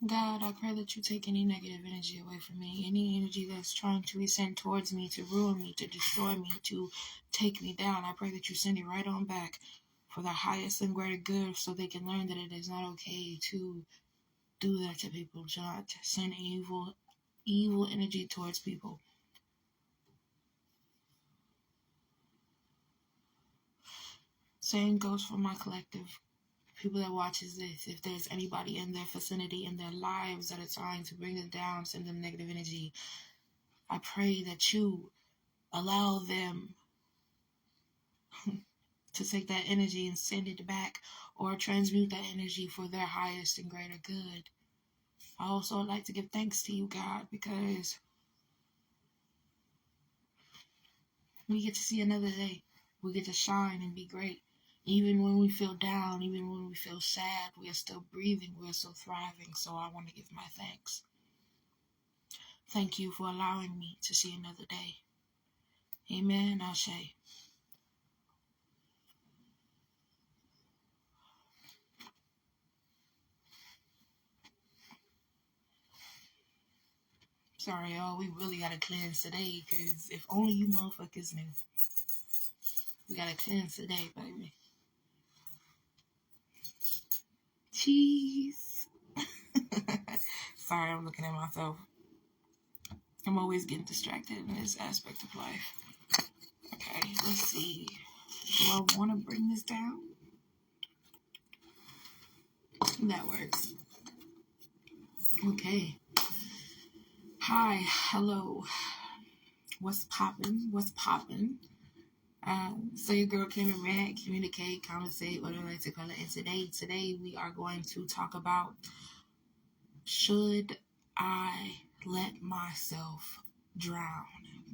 God, I pray that you take any negative energy away from me, any energy that's trying to ascend towards me, to ruin me, to destroy me, to take me down. I pray that you send it right on back for the highest and greater good, so they can learn that it is not okay to do that to people, to not send evil energy towards people. Same goes for my collective. People that watches this, if there's anybody in their vicinity, in their lives that are trying to bring them down, send them negative energy, I pray that you allow them to take that energy and send it back, or transmute that energy for their highest and greater good. I also like to give thanks to you, God, because we get to see another day. We get to shine and be great. Even when we feel down, even when we feel sad, we are still breathing, we are still thriving. So I want to give my thanks. Thank you for allowing me to see another day. Amen. Ashe. Sorry, y'all. We really got to cleanse today, because if only you motherfuckers knew. We got to cleanse today, baby. Cheese. Sorry, I'm looking at myself. I'm always getting distracted in this aspect of life. Okay, let's see. Do I want to bring this down? That works. Okay. Hi, hello. What's poppin'? What's poppin'? So your girl came and rant, communicate, conversate, whatever I like to call it. And today we are going to talk about, should I let myself drown?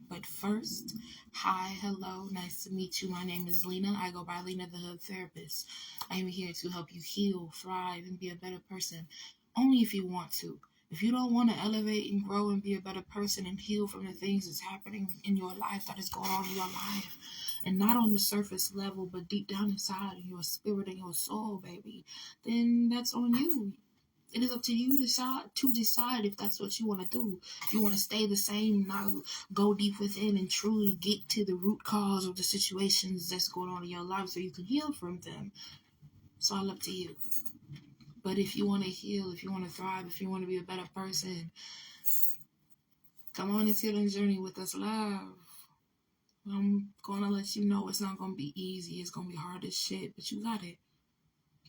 But first, hi, hello, nice to meet you. My name is Lina. I go by Lina the Hood Therapist. I am here to help you heal, thrive, and be a better person, only if you want to. If you don't want to elevate and grow and be a better person and heal from the things that's happening in your life, that is going on in your life, and not on the surface level, but deep down inside in your spirit and your soul, baby, then that's on you. It is up to you to decide if that's what you want to do. If you want to stay the same, not go deep within and truly get to the root cause of the situations that's going on in your life so you can heal from them. It's all up to you. But if you want to heal, if you want to thrive, if you want to be a better person, come on and healing journey with us, love. I'm going to let you know it's not going to be easy. It's going to be hard as shit, but you got it.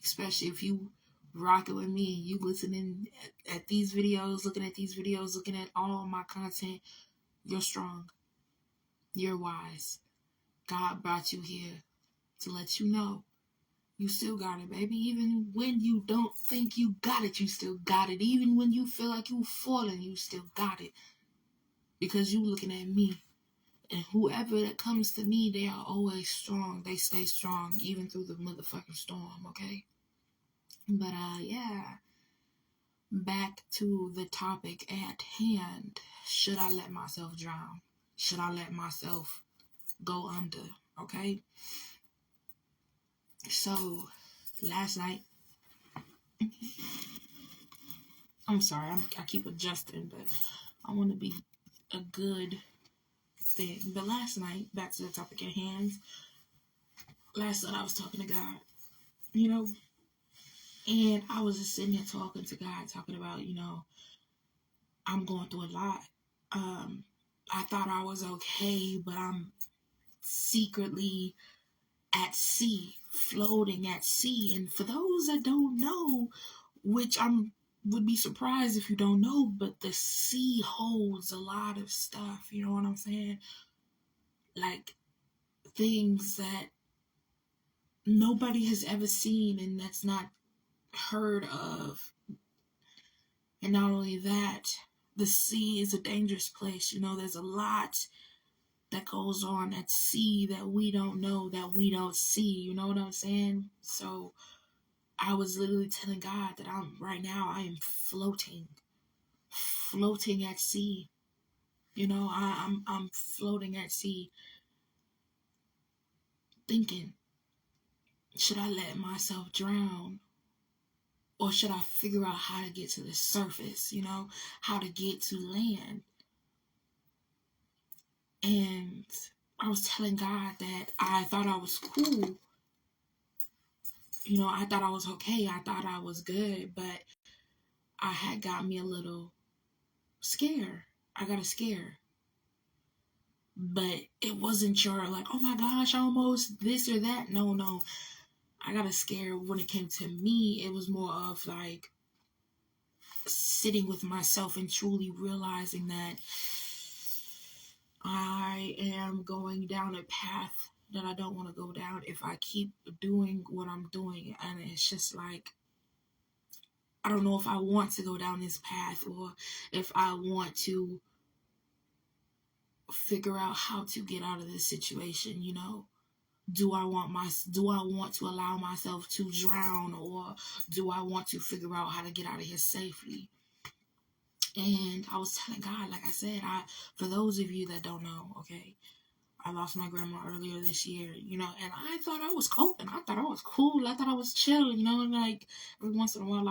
Especially if you rock it with me, you listening at these videos, looking at these videos, looking at all of my content. You're strong. You're wise. God brought you here to let you know you still got it, baby. Even when you don't think you got it, you still got it. Even when you feel like you've fallen, you still got it. Because you looking at me. And whoever that comes to me, they are always strong. They stay strong even through the motherfucking storm, okay? But yeah. Back to the topic at hand. Should I let myself drown? Should I let myself go under? Okay? So, last night, I'm sorry, I keep adjusting, but I want to be a good thing. But last night, back to the topic at hand, last night I was talking to God, you know, and I was just sitting there talking to God, talking about, I'm going through a lot. I thought I was okay, but I'm secretly at sea, floating at sea. And for those that don't know, which would be surprised if you don't know, but the sea holds a lot of stuff, you know what I'm saying? Like things that nobody has ever seen and that's not heard of. And not only that, the sea is a dangerous place. There's a lot that goes on at sea that we don't know, that we don't see. You know what I'm saying? So I was literally telling God that I am floating at sea. I'm floating at sea, thinking, should I let myself drown? Or should I figure out how to get to the surface, how to get to land? And I was telling God that I thought I was cool. I thought I was okay. I thought I was good, but I had got me a little scared. I got a scare. But it wasn't your like, oh my gosh, almost this or that. No. I got a scare when it came to me. It was more of like sitting with myself and truly realizing that I am going down a path that I don't want to go down if I keep doing what I'm doing. And it's just like, I don't know if I want to go down this path or if I want to figure out how to get out of this situation, Do I want to allow myself to drown, or do I want to figure out how to get out of here safely? And I was telling God, like I said, for those of you that don't know, okay, I lost my grandma earlier this year, and I thought I was coping. I thought I was cool. I thought I was chill, and like every once in a while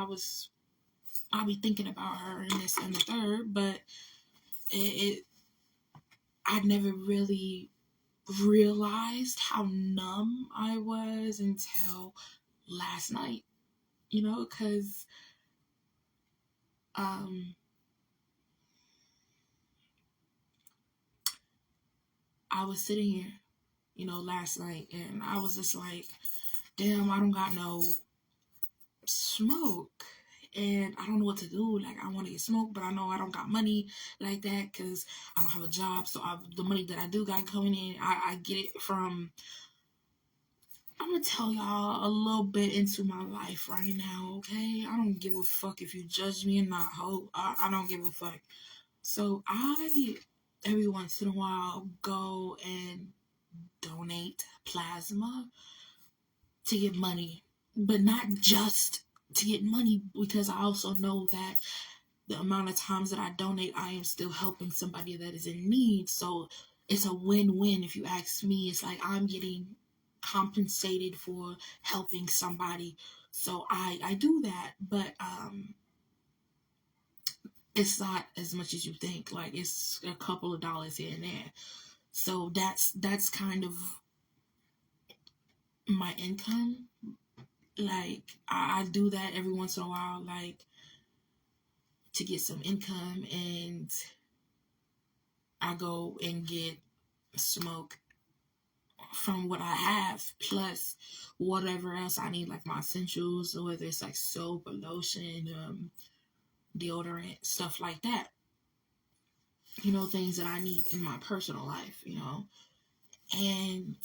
I'll be thinking about her and this and the third, but I never really realized how numb I was until last night, because I was sitting here, last night, and I was just like, damn, I don't got no smoke. And I don't know what to do. Like, I want to get smoke, but I know I don't got money like that because I don't have a job. So the money that I do got coming in, I get it from... I'm going to tell y'all a little bit into my life right now, okay? I don't give a fuck if you judge me or not, ho. I don't give a fuck. So I, every once in a while, go and donate plasma to get money. But not just to get money, because I also know that the amount of times that I donate, I am still helping somebody that is in need. So it's a win-win if you ask me. It's like I'm getting compensated for helping somebody. So I do that, but it's not as much as you think. Like, it's a couple of dollars here and there. So that's kind of my income. Like, I do that every once in a while, like, to get some income, and I go and get smoke from what I have, plus whatever else I need, like my essentials, or whether it's like soap or lotion, deodorant, stuff like that. Things that I need in my personal life, And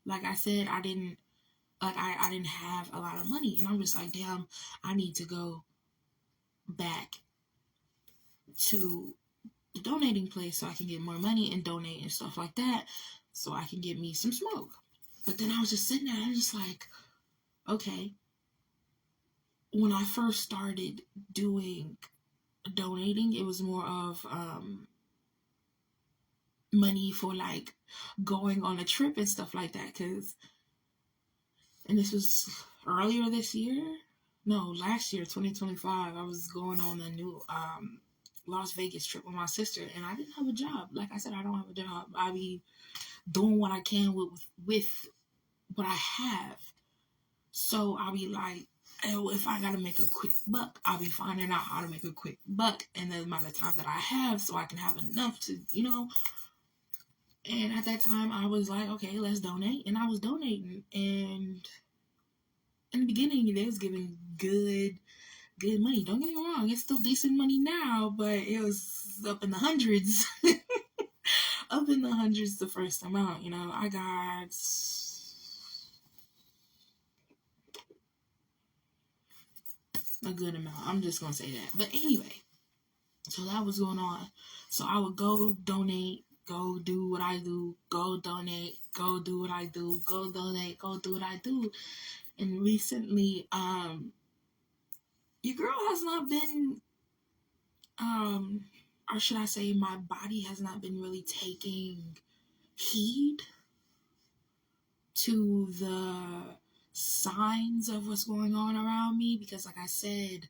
like I said, I didn't have a lot of money, and I'm just like, damn, I need to go back to the donating place so I can get more money and donate and stuff like that, so I can get me some smoke. But then I was just sitting there, and I'm just like, okay, when I first started donating, it was more of money for like going on a trip and stuff like that, and this was earlier this year, no, last year, 2025, I was going on a new Las Vegas trip with my sister, and I didn't have a job. Like I said, I don't have a job. I be doing what I can with what I have. So I'll be like, if I gotta make a quick buck, I'll be finding out how to make a quick buck in the amount of time that I have, so I can have enough to, And at that time, I was like, okay, let's donate. And I was donating. And in the beginning, they was giving good money. Don't get me wrong, it's still decent money now, but it was up in the hundreds. Up in the hundreds the first time out. I got a good amount. I'm just gonna say that. But anyway, so that was going on. So I would go donate, go do what I do, go donate, go do what I do, go donate, go do what I do. And recently, your girl has not been, or should I say, my body has not been really taking heed to the signs of what's going on around me, because like I said,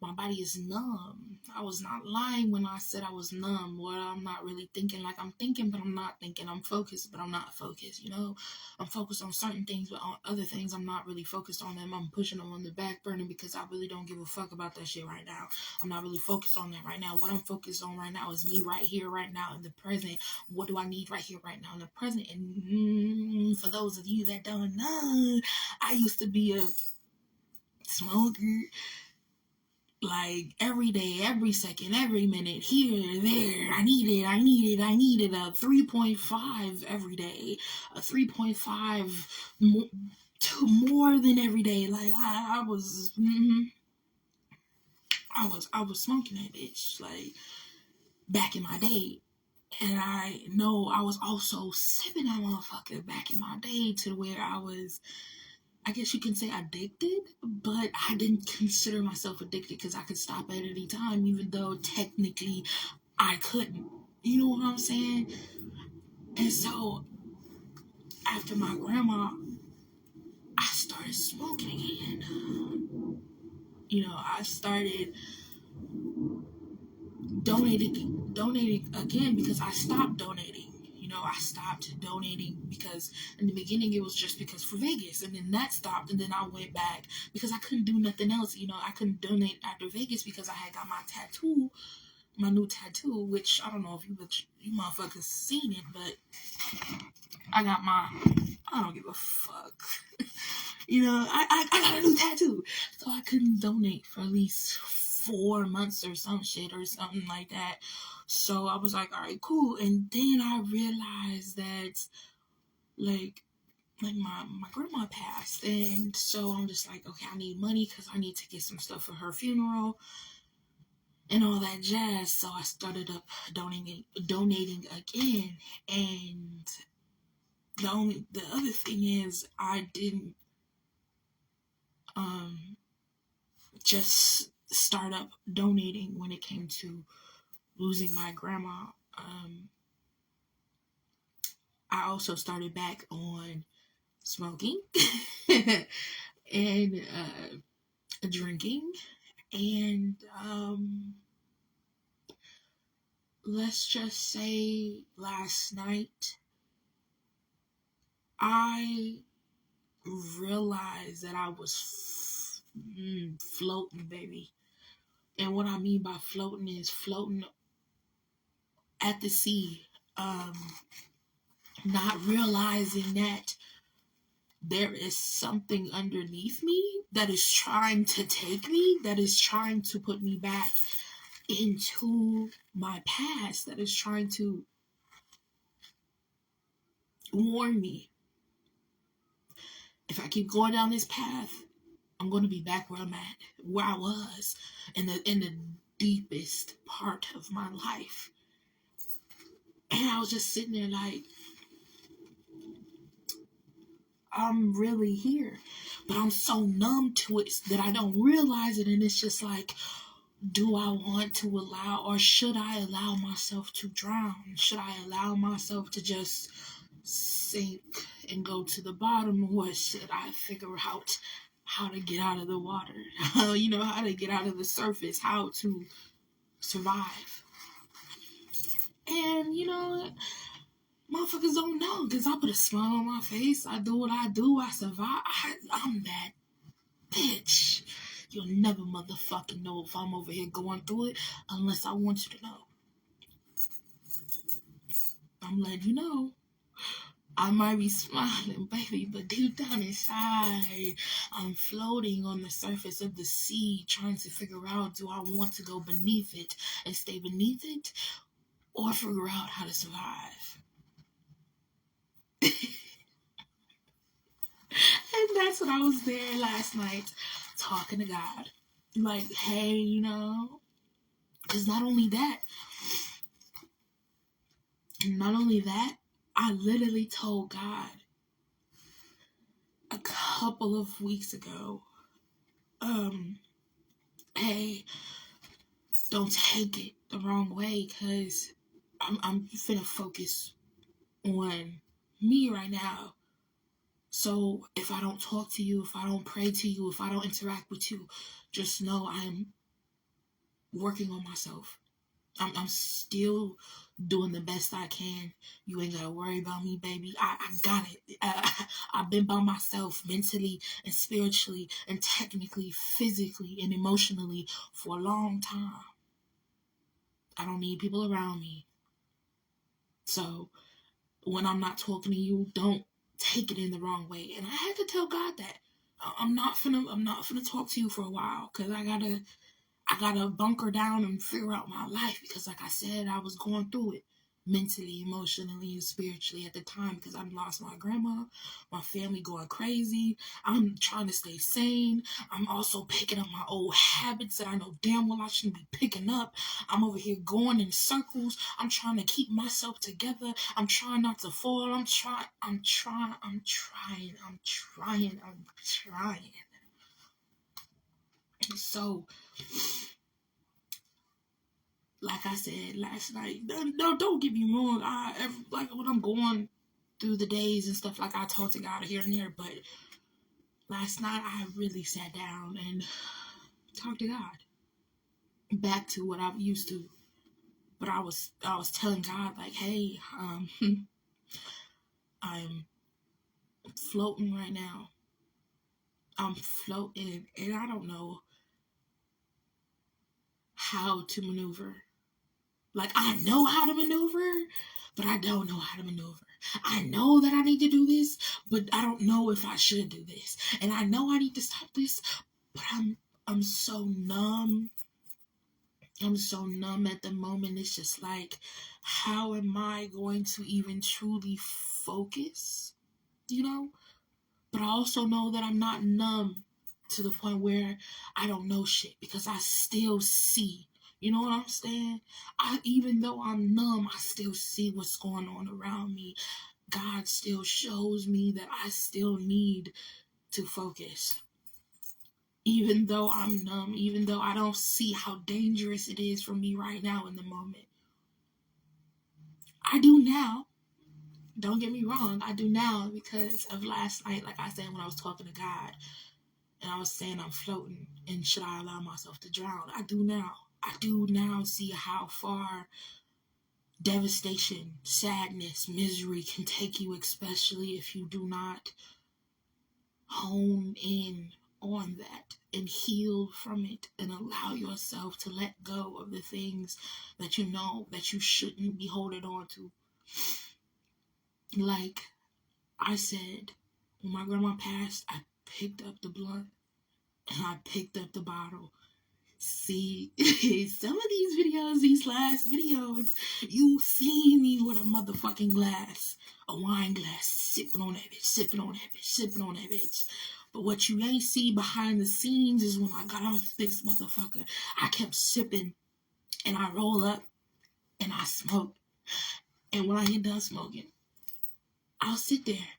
my body is numb. I was not lying when I said I was numb. Well, I'm not really thinking like I'm thinking, but I'm not thinking. I'm focused, but I'm not focused. I'm focused on certain things, but on other things, I'm not really focused on them. I'm pushing them on the back burner because I really don't give a fuck about that shit right now. I'm not really focused on that right now. What I'm focused on right now is me right here, right now, in the present. What do I need right here, right now, in the present? And for those of you that don't know, I used to be a smoker, like every day, every second, every minute, here, there. I needed a 3.5 every day, a 3.5 more than every day. Like I was, I was smoking that bitch like back in my day. And I know I was also sipping that motherfucker back in my day, to where I guess you can say addicted, but I didn't consider myself addicted because I could stop at any time, even though technically I couldn't. You know what I'm saying? And so after my grandma, I started smoking again. I started donating again because I stopped donating. I stopped donating because in the beginning it was just because for Vegas, and then that stopped, and then I went back because I couldn't do nothing else. I couldn't donate after Vegas because I had got my new tattoo, which I don't know if you motherfuckers seen it, but I don't give a fuck. I got a new tattoo, so I couldn't donate for at least 4 months or some shit or something like that. So I was like, all right, cool. And then I realized that like my grandma passed, and so I'm just like, okay, I need money because I need to get some stuff for her funeral and all that jazz. So I started up donating again. And the other thing is, I didn't just start up donating when it came to losing my grandma. I also started back on smoking and drinking, and let's just say last night I realized that I was floating, baby. And what I mean by floating is floating at the sea, not realizing that there is something underneath me that is trying to take me, that is trying to put me back into my past, that is trying to warn me. If I keep going down this path, I'm going to be back where I'm at, where I was in the deepest part of my life. And I was just sitting there like, I'm really here, but I'm so numb to it that I don't realize it. And it's just like, do I want to allow, or should I allow myself to drown? Should I allow myself to just sink and go to the bottom, or should I figure out how to get out of the water? How to get out of the surface, how to survive. And motherfuckers don't know, because I put a smile on my face. I do what I do. I survive. I'm that bitch. You'll never motherfucking know if I'm over here going through it unless I want you to know. I'm letting you know. I might be smiling, baby, but deep down inside, I'm floating on the surface of the sea, trying to figure out, do I want to go beneath it and stay beneath it, or figure out how to survive? And that's what I was there last night, talking to God. Like, hey, because not only that, I literally told God a couple of weeks ago, hey, don't take it the wrong way, because I'm finna focus on me right now. So if I don't talk to you, if I don't pray to you, if I don't interact with you, just know I'm working on myself. I'm still doing the best I can. You ain't gotta worry about me, baby. I got it. I've been by myself mentally and spiritually and technically, physically and emotionally for a long time. I don't need people around me. So when I'm not talking to you, don't take it in the wrong way. And I had to tell God that I'm not finna talk to you for a while, because I gotta bunker down and figure out my life, because like I said, I was going through it mentally, emotionally, and spiritually at the time, because I lost my grandma, my family going crazy. I'm trying to stay sane. I'm also picking up my old habits that I know damn well I shouldn't be picking up. I'm over here going in circles. I'm trying to keep myself together. I'm trying not to fall. I'm trying. And so, like I said last night, don't get me wrong. Like when I'm going through the days and stuff, like I talk to God here and there, but last night I really sat down and talked to God, back to what I used to. But I was telling God, like, hey, I'm floating right now. I'm floating, and I don't know how to maneuver. Like, I know how to maneuver, but I don't know how to maneuver. I know that I need to do this, but I don't know if I should do this. And I know I need to stop this, but I'm so numb. I'm so numb at the moment. It's just like, how am I going to even truly focus? You know? But I also know that I'm not numb to the point where I don't know shit, because I still see. You know what I'm saying? Even though I'm numb, I still see what's going on around me. God still shows me that I still need to focus. Even though I'm numb, even though I don't see how dangerous it is for me right now in the moment. I do now. Don't get me wrong, I do now because of last night, like I said, when I was talking to God. And I was saying I'm floating, and should I allow myself to drown? I do now. I do now see how far devastation, sadness, misery can take you, especially if you do not hone in on that and heal from it and allow yourself to let go of the things that you know that you shouldn't be holding on to. Like I said, when my grandma passed, I picked up the blunt and I picked up the bottle. See, some of these videos, these last videos, you see me with a motherfucking glass, a wine glass, sipping on that bitch, sipping on that bitch, sipping on that bitch. But what you ain't see behind the scenes is when I got off this motherfucker, I kept sipping, and I roll up, and I smoke. And when I get done smoking, I'll sit there,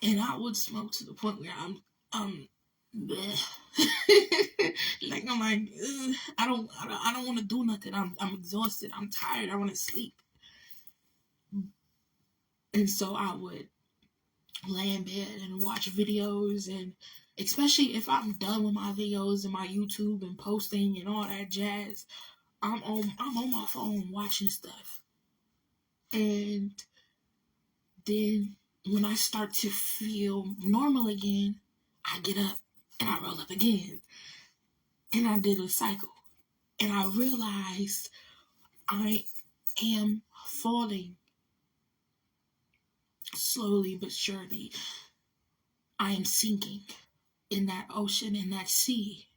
and I would smoke to the point where I'm like I'm like, I don't want to do nothing. I'm exhausted. I'm tired. I want to sleep. And so I would lay in bed and watch videos, and especially if I'm done with my videos and my YouTube and posting and all that jazz, I'm on my phone watching stuff. And then when I start to feel normal again, I get up and I roll up again. And I did a cycle. And I realized I am falling slowly but surely. I am sinking in that ocean, in that sea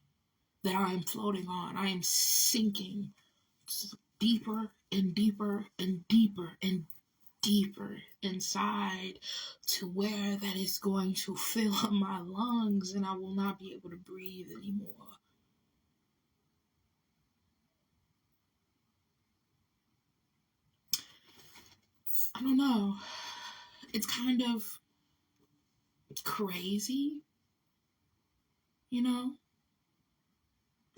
that I am floating on. I am sinking deeper and deeper and deeper and deeper inside, to where that is going to fill up my lungs and I will not be able to breathe anymore. I don't know. It's kind of crazy, you know,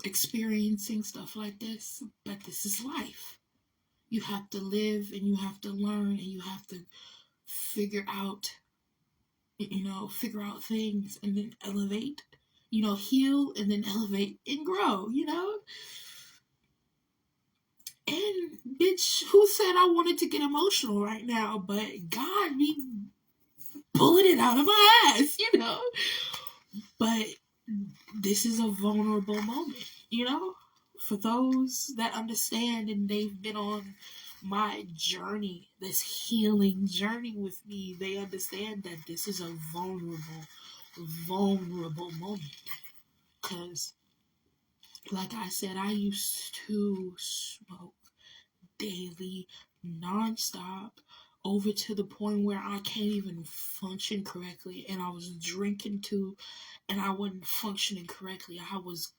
experiencing stuff like this, but this is life. You have to live, and you have to learn, and you have to figure out figure out things and then elevate, heal and then elevate and grow, And bitch, who said I wanted to get emotional right now? But God be pulling it out of my ass. But this is a vulnerable moment. For those that understand and they've been on my journey, this healing journey with me, they understand that this is a vulnerable moment. Because, like I said, I used to smoke daily, nonstop, over to the point where I can't even function correctly. And I was drinking too, and I wasn't functioning correctly. I was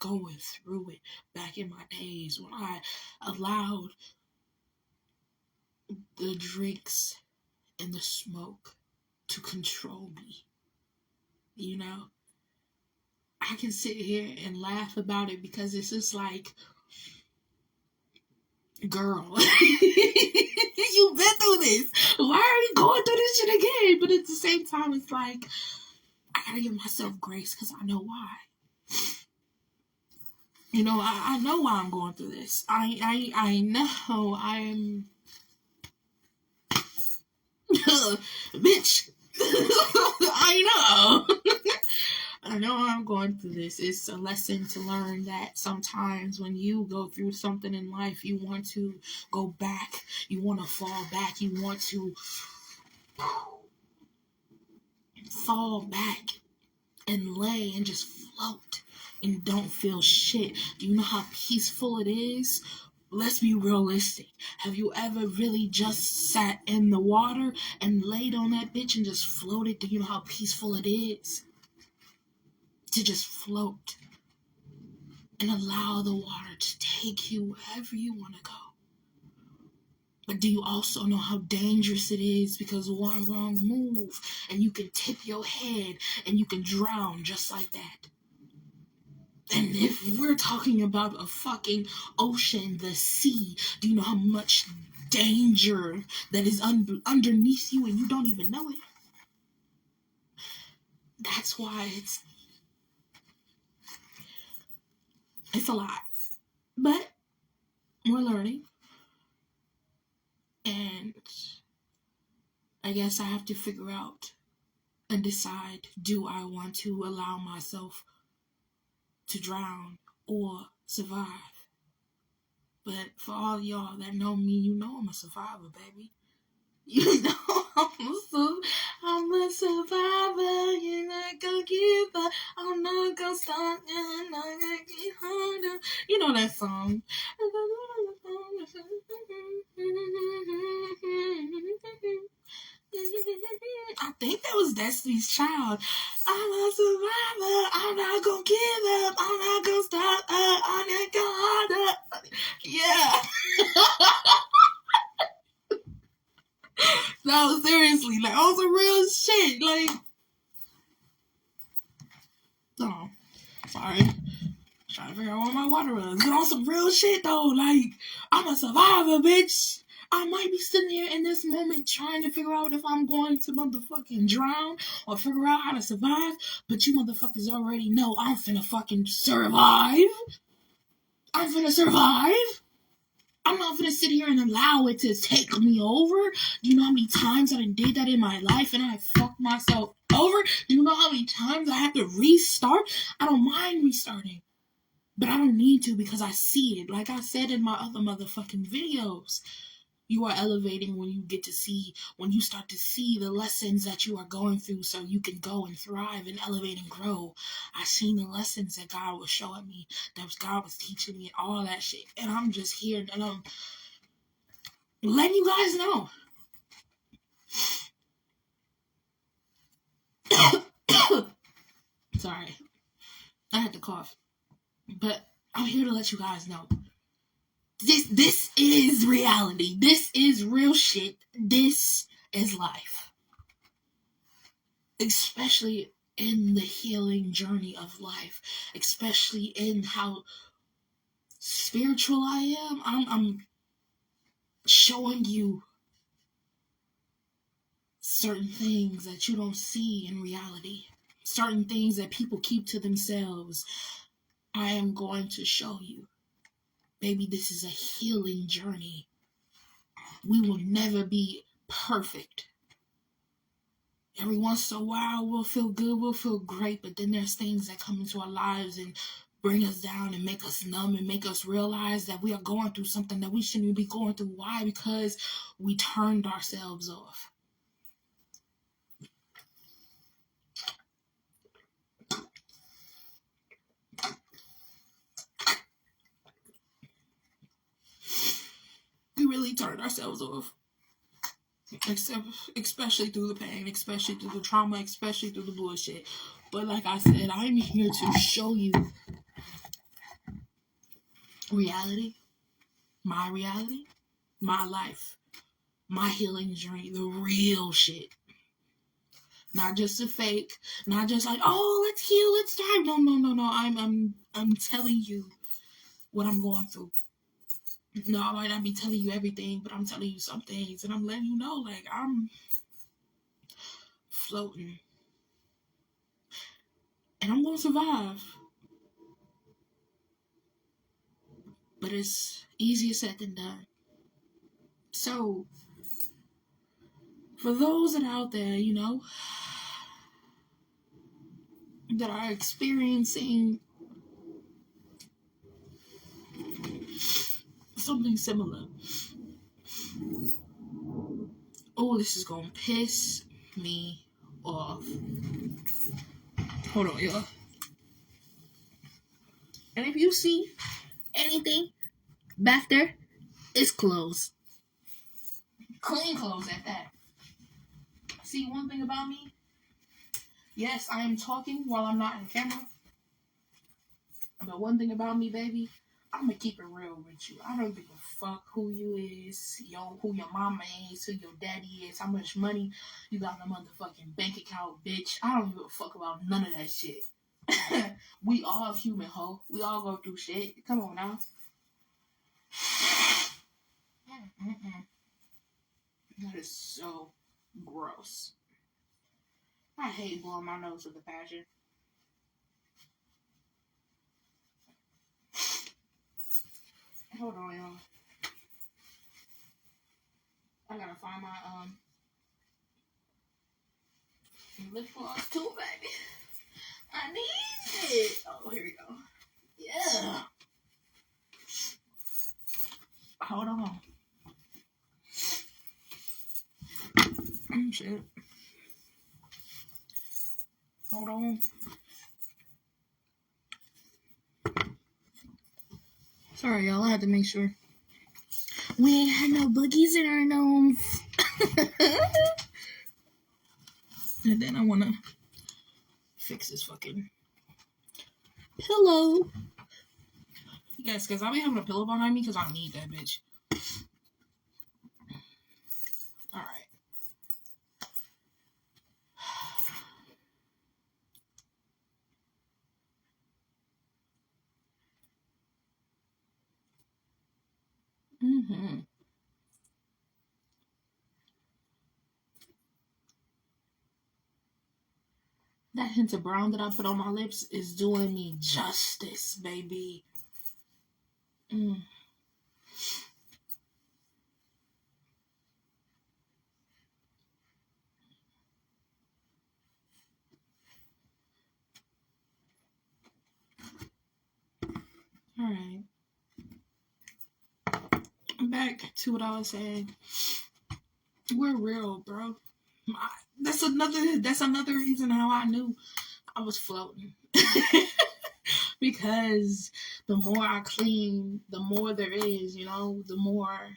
going through it back in my days when I allowed the drinks and the smoke to control me. I can sit here and laugh about it because it's just like, girl, you've been through this. Why are you going through this shit again? But at the same time, it's like, I gotta give myself grace because I know why. I know why I'm going through this. I know I'm bitch. I know. I know I'm going through this. It's a lesson to learn that sometimes when you go through something in life, you want to go back. You want to fall back. You want to fall back and lay and just float and don't feel shit. Do you know how peaceful it is? Let's be realistic. Have you ever really just sat in the water and laid on that bitch and just floated? Do you know how peaceful it is to just float and allow the water to take you wherever you want to go? But do you also know how dangerous it is? Because one wrong move and you can tip your head and you can drown just like that. And if we're talking about a fucking ocean, the sea, do you know how much danger that is underneath you and you don't even know it? That's why it's a lot. But we're learning. And I guess I have to figure out and decide, do I want to allow myself to drown or survive? But for all y'all that know me, you know I'm a survivor, baby. You know I'm a survivor. You're not gonna give up. I'm not gonna stop. You're not gonna keep holding. You know that song. I think that was Destiny's Child. I'm a survivor. I'm not gonna give up. I'm not gonna stop. I'm not gonna. Yeah. No, seriously, like, on some real shit, like, oh, sorry, trying to figure out where my water was, but on some real shit, though, like, I'm a survivor, bitch. I might be sitting here in this moment trying to figure out if I'm going to motherfucking drown or figure out how to survive, but you motherfuckers already know I'm finna fucking survive. I'm finna survive. I'm not gonna sit here and allow it to take me over. Do you know how many times I did that in my life and I fucked myself over? Do you know how many times I have to restart? I don't mind restarting, but I don't need to because I see it. Like I said in my other motherfucking videos, you are elevating when you start to see the lessons that you are going through so you can go and thrive and elevate and grow. I seen the lessons that God was showing me, God was teaching me, all that shit. And I'm just here and I'm letting you guys know. Sorry. I had to cough. But I'm here to let you guys know. This is reality. This is real shit. This is life. Especially in the healing journey of life. Especially in how spiritual I am. I'm showing you certain things that you don't see in reality, certain things that people keep to themselves. I am going to show you. Baby, this is a healing journey. We will never be perfect. Every once in a while, we'll feel good, we'll feel great, but then there's things that come into our lives and bring us down and make us numb and make us realize that we are going through something that we shouldn't be going through. Why? Because we turned ourselves off. We really turned ourselves off. Especially through the pain, especially through the trauma, especially through the bullshit. But like I said, I'm here to show you reality, my life, my healing journey, the real shit. Not just a fake, not just like, oh, let's heal, let's thrive. No. I'm telling you what I'm going through. No, I might not be telling you everything, but I'm telling you some things, and I'm letting you know, like, I'm floating. And I'm going to survive. But it's easier said than done. So, for those that are out there, that are experiencing something similar. Oh, this is going to piss me off. Hold on, y'all. And if you see anything back there, it's clothes. Clean clothes at that. See, one thing about me, yes, I am talking while I'm not in camera. But one thing about me, baby, I'm going to keep it real with you. I don't give a fuck who you is, who your mama is, who your daddy is, how much money you got in the motherfucking bank account, bitch. I don't give a fuck about none of that shit. We all human, ho. We all go through shit. Come on now. That is so gross. I hate blowing my nose with a passion. Hold on, y'all. I gotta find my lip gloss too, baby. I need it. Oh, here we go. Yeah. Hold on. Shit. Hold on. Sorry, y'all. I had to make sure we ain't had no boogies in our nose. And then I wanna fix this fucking pillow. Yes, because I be having a pillow behind me because I need that bitch. Alright. That hint of brown that I put on my lips is doing me justice, baby. Alright. Back to what I was saying. We're real, bro. That's another reason how I knew I was floating. Because the more I clean, the more there is, the more,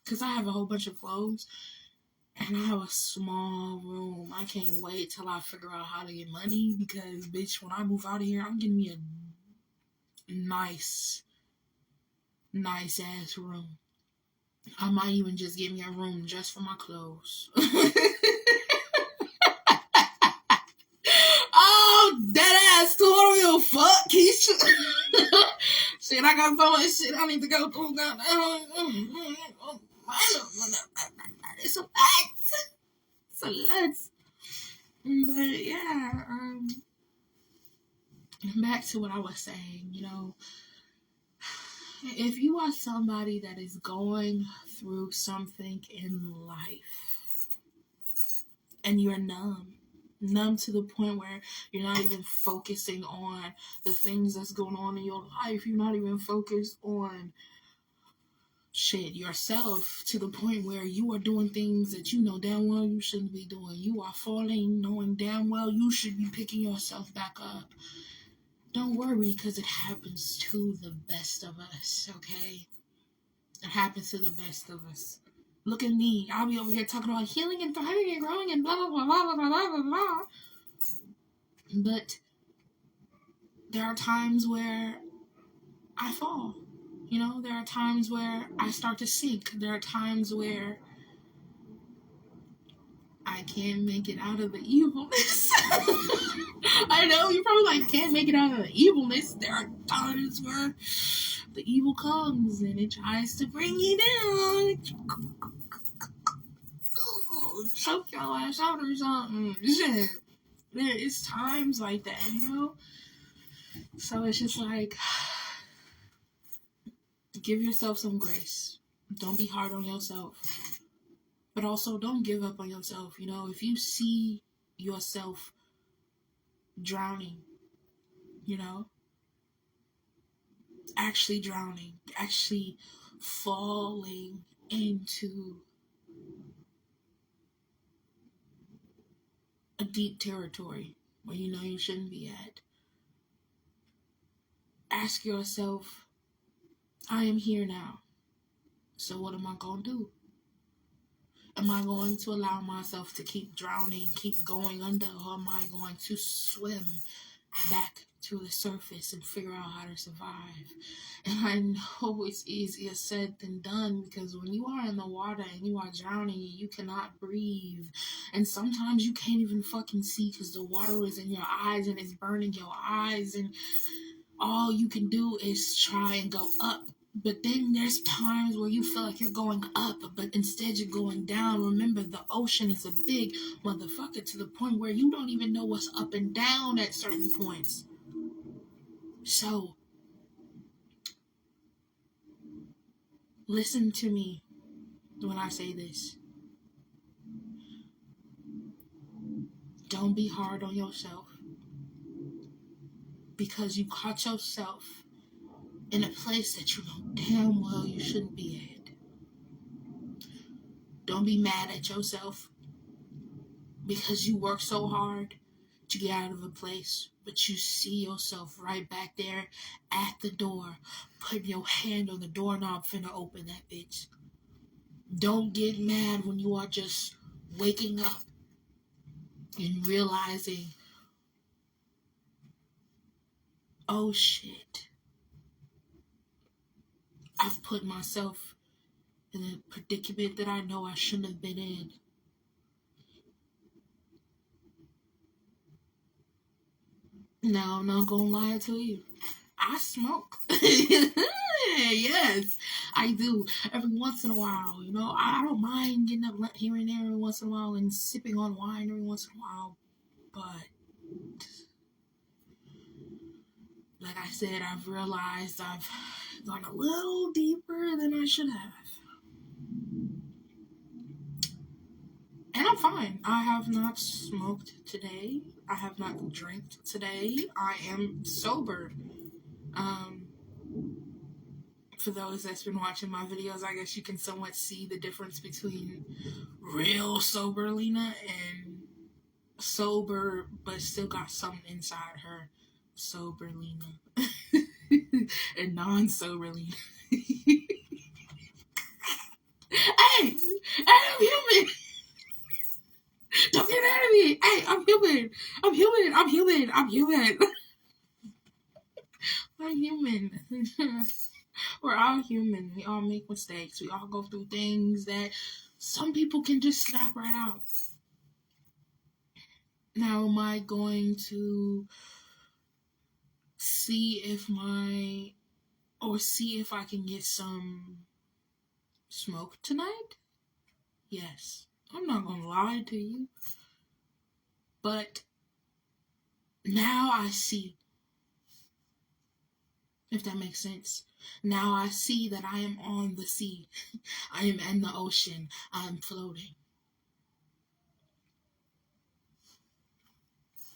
because I have a whole bunch of clothes and I have a small room. I can't wait till I figure out how to get money because, bitch, when I move out of here, I'm getting me a nice ass room. I might even just get me a room just for my clothes. Oh, dead ass, too. I don't give a fuck, Keisha. Shit, I got so much shit I need to go through. It's a fact. It's So let's. But yeah, back to what I was saying. If you are somebody that is going through something in life and you're numb to the point where you're not even focusing on the things that's going on in your life, you're not even focused on yourself to the point where you are doing things that you know damn well you shouldn't be doing. You are falling knowing damn well you should be picking yourself back up. Don't worry, because it happens to the best of us, okay? It happens to the best of us. Look at me. I'll be over here talking about healing and thriving and growing and blah, blah, blah, blah, blah, blah, blah, blah. But there are times where I fall. There are times where I start to sink. There are times where I can't make it out of the evilness. I know, you're probably like, can't make it out of the evilness. There are times where the evil comes and it tries to bring you down. Choke your ass out or something. Shit. It's times like that, So it's just like, give yourself some grace. Don't be hard on yourself. But also, don't give up on yourself. If you see yourself drowning, actually drowning, actually falling into a deep territory where you shouldn't be at, ask yourself, I am here now. So what am I going to do? Am I going to allow myself to keep drowning, keep going under, or am I going to swim back to the surface and figure out how to survive? And I know it's easier said than done, because when you are in the water and you are drowning, you cannot breathe. And sometimes you can't even fucking see because the water is in your eyes and it's burning your eyes, and all you can do is try and go up. But then there's times where you feel like you're going up, but instead you're going down. Remember, the ocean is a big motherfucker to the point where you don't even know what's up and down at certain points. So, listen to me when I say this. Don't be hard on yourself, because you caught yourself in a place that you know damn well you shouldn't be at. Don't be mad at yourself because you work so hard to get out of a place, but you see yourself right back there at the door, putting your hand on the doorknob finna open that bitch. Don't get mad when you are just waking up and realizing, oh shit, I've put myself in a predicament that I know I shouldn't have been in. Now, I'm not gonna lie to you. I smoke. Yes, I do. Every once in a while, I don't mind getting up here and there every once in a while and sipping on wine every once in a while. But, like I said, I've realized I've gone a little deeper than I should have. And I'm fine. I have not smoked today. I have not drank today. I am sober. For those that's been watching my videos, I guess you can somewhat see the difference between real sober Lina and sober but still got something inside her sober Lina. And non-sober Lina. Hey, I'm human. Don't get mad at me. Hey, I'm human. I'm human. I'm human. I'm human. I'm human. We're all human. We all make mistakes. We all go through things that some people can just snap right out. Now, am I going to see if I can get some smoke tonight? Yes. I'm not gonna lie to you. But now I see, if that makes sense. Now I see that I am on the sea. I am in the ocean. I'm floating.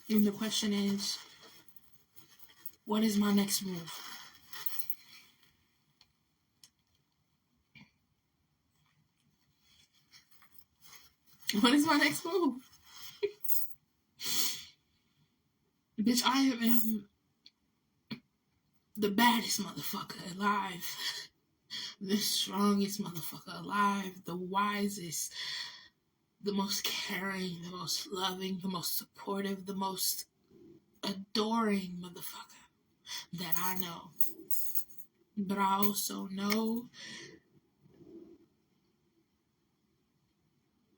And the question is, what is my next move? What is my next move? Bitch, I am the baddest motherfucker alive. The strongest motherfucker alive. The wisest. The most caring. The most loving. The most supportive. The most adoring motherfucker that I know. But I also know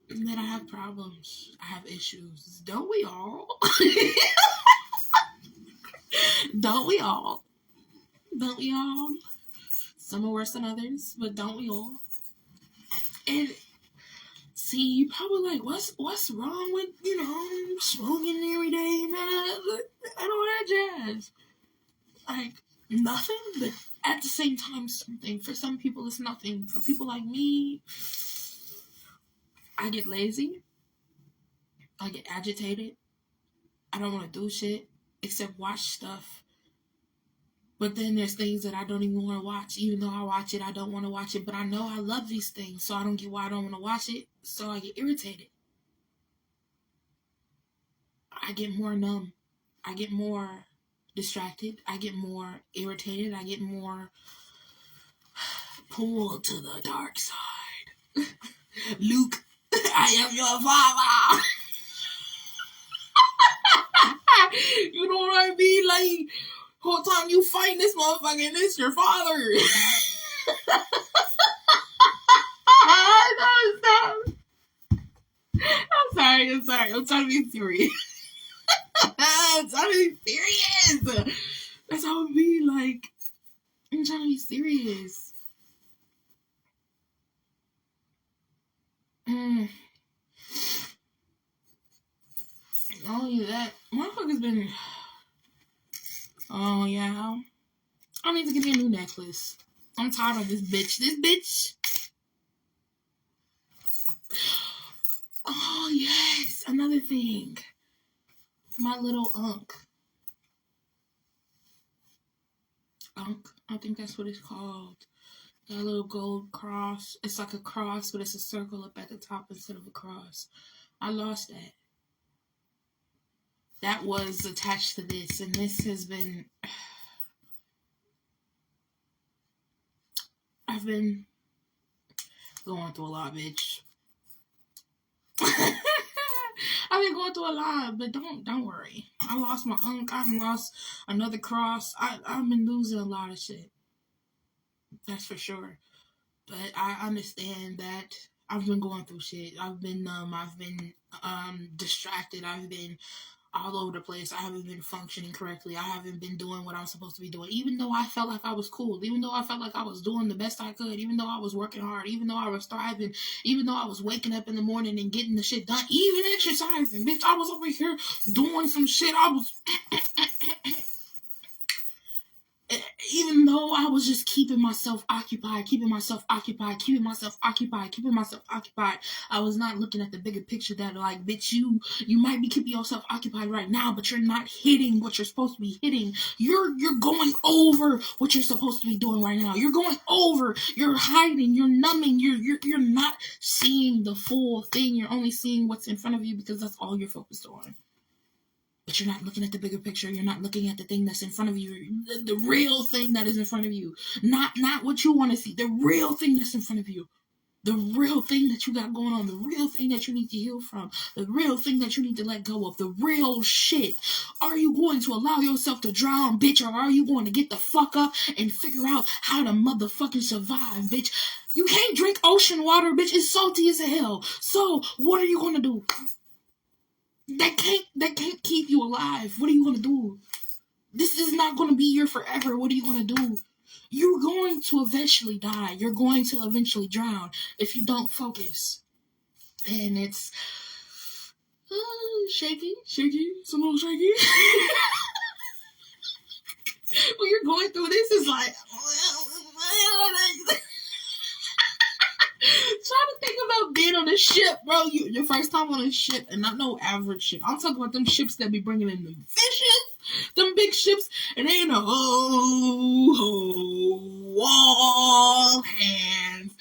that I have problems. I have issues. Don't we all? Don't we all? Don't we all? Some are worse than others, but don't we all? And see, you probably like, what's wrong with, smoking every day and all that jazz? Like, nothing, but at the same time, something. For some people, it's nothing. For people like me, I get lazy. I get agitated. I don't want to do shit except watch stuff. But then there's things that I don't even want to watch. Even though I watch it, I don't want to watch it. But I know I love these things, so I don't get why I don't want to watch it. So I get irritated. I get more numb. I get more distracted. I get more irritated. I get more pulled to the dark side. Luke, I am your father. You know what I mean? Like, whole time you fighting this motherfucker and it's your father. No, stop. I'm sorry. I'm trying to be serious. I'm trying to be serious. That's how it be. Like, I'm trying to be serious. Not only that, motherfuckers been. Oh yeah, I need to get me a new necklace. I'm tired of this bitch. This bitch. Oh yes, another thing. My little unk. I think that's what it's called. That little gold cross. It's like a cross, but it's a circle up at the top instead of a cross. I lost that. That was attached to this, and this has been. I've been going through a lot, bitch. I've been going through a lot, but don't worry. I lost my unk. I lost another cross. I've been losing a lot of shit. That's for sure. But I understand that I've been going through shit. I've been numb. I've been distracted. I've been all over the place. I haven't been functioning correctly. I haven't been doing what I'm supposed to be doing. Even though I felt like I was cool. Even though I felt like I was doing the best I could. Even though I was working hard. Even though I was thriving. Even though I was waking up in the morning and getting the shit done. Even exercising. Bitch, I was over here doing some shit. I was... Even though I was just keeping myself occupied, I was not looking at the bigger picture that, like, bitch, you might be keeping yourself occupied right now, but you're not hitting what you're supposed to be hitting. You're going over what you're supposed to be doing right now. You're going over. You're hiding. You're numbing. You're not seeing the full thing. You're only seeing what's in front of you because that's all you're focused on. But you're not looking at the bigger picture. You're not looking at the thing that's in front of you. The real thing that is in front of you. Not what you want to see. The real thing that's in front of you. The real thing that you got going on. The real thing that you need to heal from. The real thing that you need to let go of. The real shit. Are you going to allow yourself to drown, bitch? Or are you going to get the fuck up and figure out how to motherfucking survive, bitch? You can't drink ocean water, bitch. It's salty as hell. So, what are you going to do? That can't keep you alive. What are you going to do? This is not going to be here forever. What are you going to do? You're going to eventually die. You're going to eventually drown if you don't focus. And it's shaky. It's a little shaky. When you're going through this, it's like trying to think about being on a ship, bro. Your first time on a ship, and not no average ship. I'm talking about them ships that be bringing in the fishes, them big ships, and they in a all hands.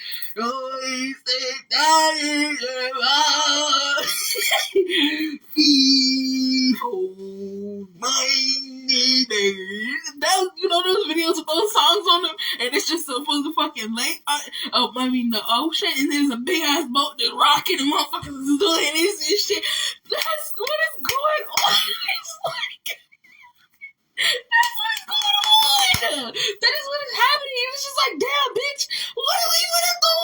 You know those videos with those songs on them, and it's just supposed to fucking lake. The ocean, and there's a big ass boat that's rocking, and motherfuckers is doing this and shit. That's what is going on. It's like, that's what is going on. That is what is happening. It's just like, damn, bitch, what are we gonna do?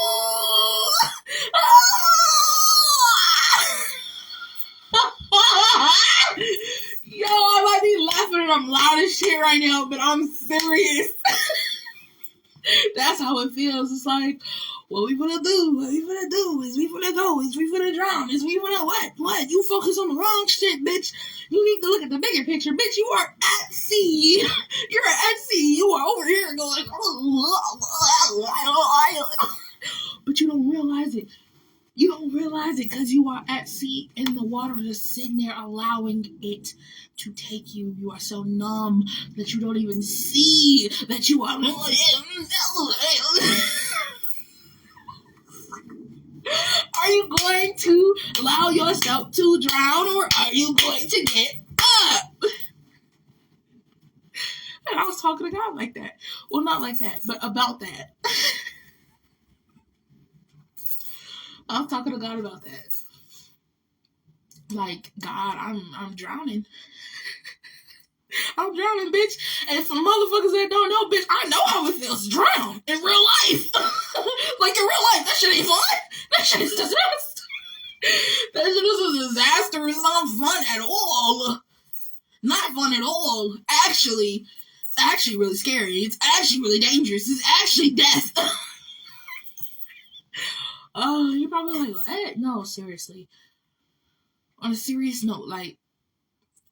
Yo, I might be laughing and I'm loud as shit right now, but I'm serious. That's how it feels. It's like, what we gonna do? What we gonna do? Is we gonna go? Is we gonna drown? Is we gonna what? What? You focus on the wrong shit, bitch. You need to look at the bigger picture, bitch. You are at sea. You're at sea. You are over here going, but you don't realize it. You don't realize it because you are at sea and the water is sitting there allowing it to take you. You are so numb that you don't even see that you are. Are you going to allow yourself to drown, or are you going to get up? And I was talking to God like that. Well, not like that, but about that. I was talking to God about that. Like, God, I'm drowning. I'm drowning, bitch. And for motherfuckers that don't know, bitch, I know how it feels to drown in real life. Like, in real life, that shit ain't fun. That shit is disaster. That shit is a disaster. It's not fun at all. Not fun at all. Actually, it's actually really scary. It's actually really dangerous. It's actually death. Oh, you're probably like, what? No, seriously. On a serious note, like,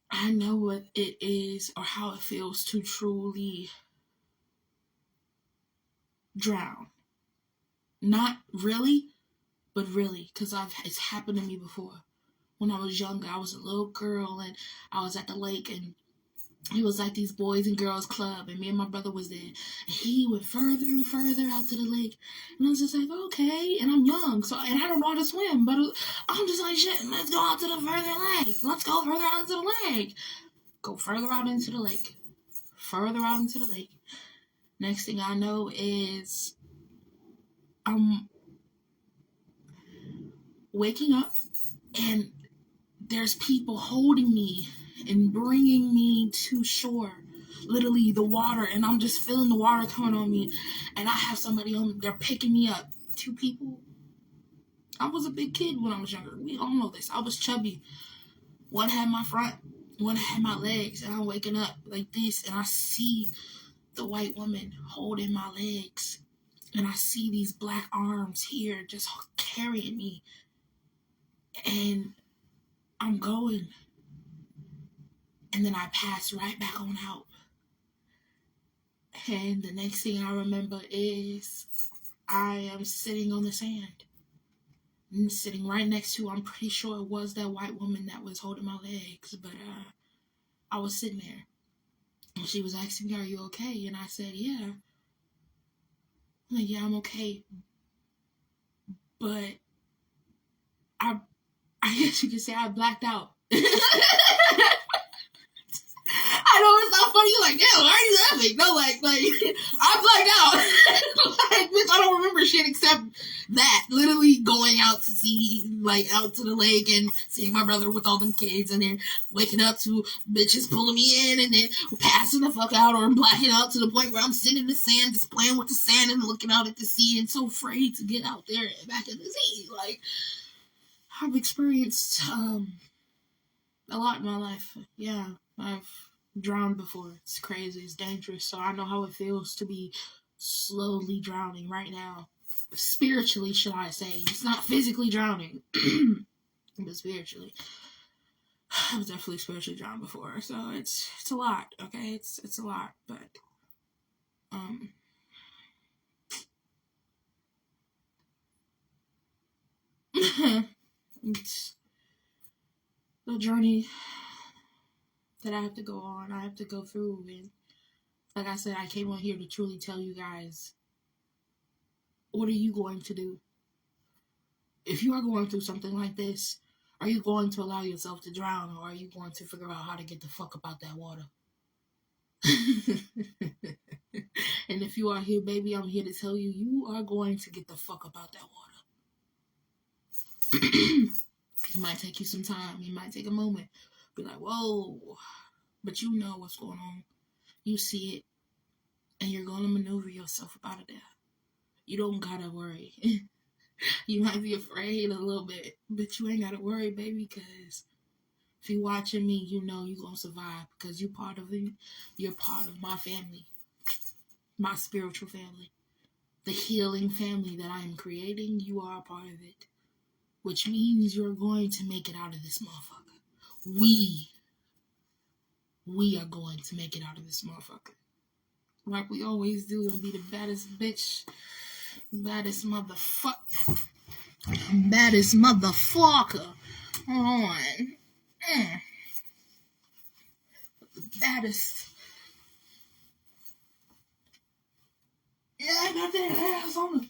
I know what it is or how it feels to truly drown. Not really, but really, because it's happened to me before. When I was younger, I was a little girl, and I was at the lake, and it was like these boys and girls club, and me and my brother was there. And he went further and further out to the lake, and I was just like, okay. And I'm young, and I don't know how to swim, but I'm just like, shit, let's go out to the further lake. Let's go further out into the lake. Go further out into the lake. Further out into the lake. Next thing I know is I'm waking up, and there's people holding me and bringing me to shore. Literally the water, and I'm just feeling the water coming on me, and I have somebody on, they're picking me up. 2 people. I was a big kid when I was younger. We all know this. I was chubby. One had my front, one had my legs, and I'm waking up like this, and I see the white woman holding my legs, and I see these black arms here just carrying me, and I'm going, and then I pass right back on out. And the next thing I remember is I am sitting on the sand. I'm sitting right next to, I'm pretty sure it was that white woman that was holding my legs, but I was sitting there. And she was asking me, are you okay? And I said, yeah. I'm like, yeah, I'm okay. But I guess you could say I blacked out. I know it's not funny. You're like, damn, why are you laughing? No, like I blacked out. Like, bitch, I don't remember shit except that. Literally going out to sea, like, out to the lake and seeing my brother with all them kids, and then waking up to bitches pulling me in, and then passing the fuck out, or blacking out to the point where I'm sitting in the sand, just playing with the sand and looking out at the sea, and so afraid to get out there back in the sea. Like, I've experienced a lot in my life. Yeah, I've drowned before. It's crazy. It's dangerous. So I know how it feels to be slowly drowning right now. spiritually, should I say. It's not physically drowning, but spiritually. I was definitely spiritually drowned before, so it's a lot, okay? It's a lot, but it's the journey that I have to go on, I have to go through, and like I said, I came on here to truly tell you guys, what are you going to do? If you are going through something like this, are you going to allow yourself to drown, or are you going to figure out how to get the fuck up out that water? And if you are here, baby, I'm here to tell you, you are going to get the fuck up out that water. It might take you some time. It might take a moment. Be like, whoa. But you know what's going on. You see it. And you're going to maneuver yourself up out of there. You don't gotta worry. You might be afraid a little bit, but you ain't gotta worry, baby, because if you're watching me, you know you're gonna survive, because you're part of it. You're part of my family, my spiritual family, the healing family that I am creating. You are a part of it, which means you're going to make it out of this motherfucker. We are going to make it out of this motherfucker, like we always do, and be the baddest bitch, baddest motherfucker. Hold on. Baddest. Yeah, I got that ass on the.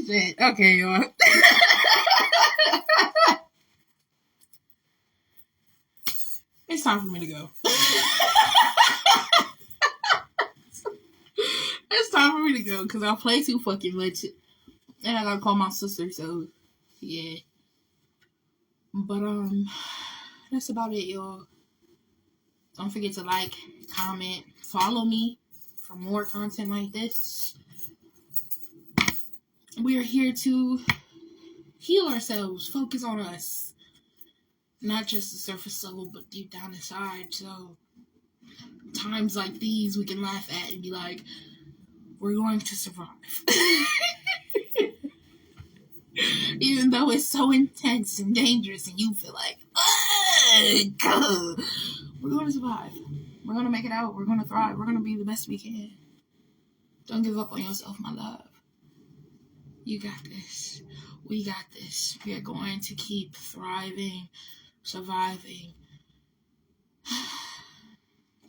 Shit. Okay, y'all. It's time for me to go. It's time for me to go, because I play too fucking much. And I gotta call my sister, so yeah. But that's about it, y'all. Don't forget to like, comment, follow me for more content like this. We are here to heal ourselves, focus on us. Not just the surface level, but deep down inside. So times like these we can laugh at and be like, we're going to survive. Even though it's so intense and dangerous and you feel like, we're going to survive. We're going to make it out. We're going to thrive. We're going to be the best we can. Don't give up on yourself, my love. You got this. We got this. We are going to keep thriving, surviving,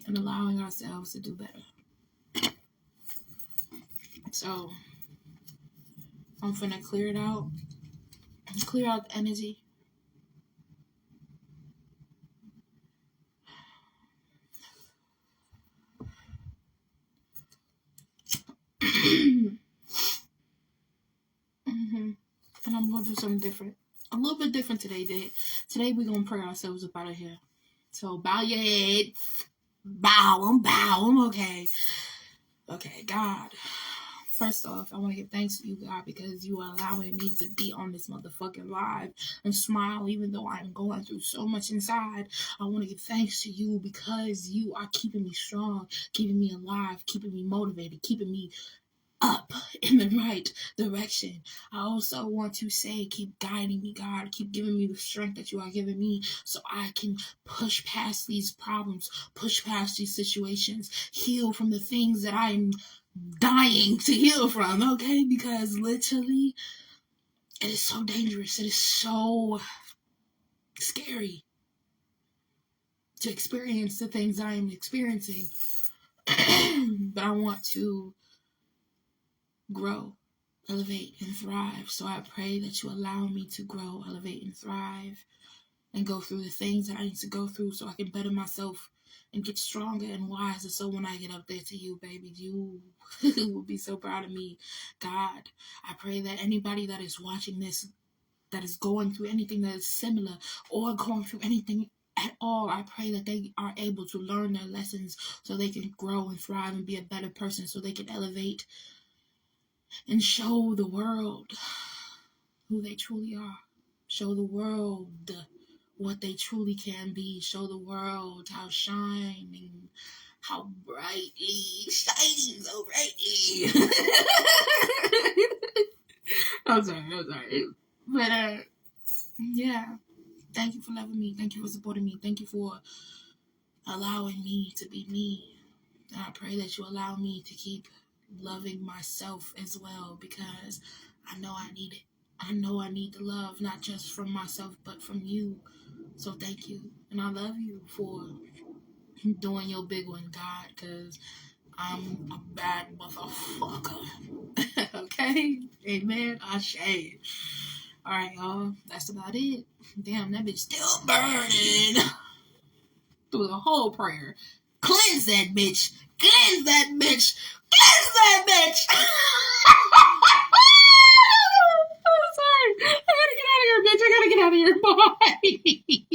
and allowing ourselves to do better. So, I'm finna clear it out. Clear out the energy. And I'm gonna do something different. A little bit different today, Dad. Today we're gonna pray ourselves up out of here. So bow your head. Bow them, okay. Okay, God. First off, I want to give thanks to you, God, because you are allowing me to be on this motherfucking live and smile even though I'm going through so much inside. I want to give thanks to you because you are keeping me strong, keeping me alive, keeping me motivated, keeping me up in the right direction. I also want to say, keep guiding me, God. Keep giving me the strength that you are giving me so I can push past these problems, push past these situations, heal from the things that I'm dying to heal from, okay? Because literally, it is so dangerous. It is so scary to experience the things I am experiencing. But I want to grow, elevate, and thrive. So I pray that you allow me to grow, elevate, and thrive, and go through the things that I need to go through so I can better myself and get stronger and wiser. So when I get up there to you, baby, you will be so proud of me. God, I pray that anybody that is watching this, that is going through anything that is similar or going through anything at all, I pray that they are able to learn their lessons so they can grow and thrive and be a better person, so they can elevate and show the world who they truly are. Show the world what they truly can be. Show the world how shining, how brightly, shining so brightly. I'm sorry. But, yeah. Thank you for loving me. Thank you for supporting me. Thank you for allowing me to be me. And I pray that you allow me to keep loving myself as well, because I know I need it. I know I need the love, not just from myself, but from you. So thank you. And I love you for doing your big one, God, because I'm a bad motherfucker. Okay? Amen. Ashe. Alright, y'all. That's about it. Damn, that bitch still burning through the whole prayer. Cleanse that bitch. Cleanse that bitch. Cleanse that bitch. I'm sorry. I gotta get out of here, bitch. I gotta get out of here. Bye.